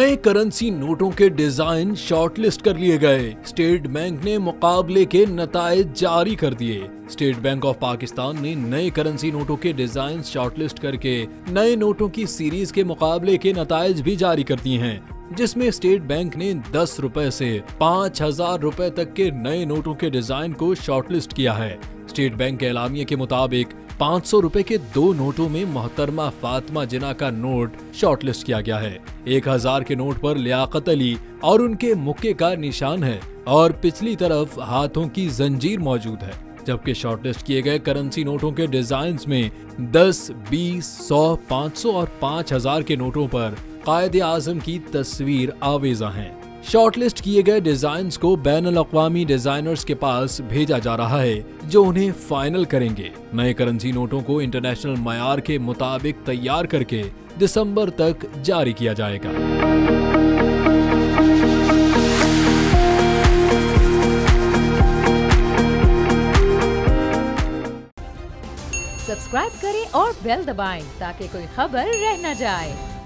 नए करेंसी नोटों के डिजाइन शॉर्टलिस्ट कर लिए गए। स्टेट बैंक ने मुकाबले के नताइज जारी कर दिए। स्टेट बैंक ऑफ पाकिस्तान ने नए करेंसी नोटों के डिजाइन शॉर्टलिस्ट करके नए नोटों की सीरीज के मुकाबले के नताइज भी जारी कर दिए हैं, जिसमें स्टेट बैंक ने 10 रुपए से 5,000 रुपए तक के नए नोटों के डिजाइन को शॉर्टलिस्ट किया है। स्टेट बैंक के एलामिये के मुताबिक 500 रुपए के 2 नोटों में मोहतरमा फातिमा जिन्ना का नोट शॉर्टलिस्ट किया गया है। 1000 के नोट पर लियाकत अली और उनके मुक्के का निशान है और पिछली तरफ हाथों की जंजीर मौजूद है, जबकि शॉर्टलिस्ट किए गए करेंसी नोटों के डिजाइन में 10, 20, 100, 500 और 5000 के नोटों पर कायदे आजम की तस्वीर आवेजा है। शॉर्टलिस्ट किए गए डिजाइन्स को बैनुल-अक़वामी डिजाइनर्स के पास भेजा जा रहा है, जो उन्हें फाइनल करेंगे। नए करेंसी नोटों को इंटरनेशनल मयार के मुताबिक तैयार करके दिसंबर तक जारी किया जाएगा। सब्सक्राइब करें और बेल दबाएं ताकि कोई खबर रह न जाए।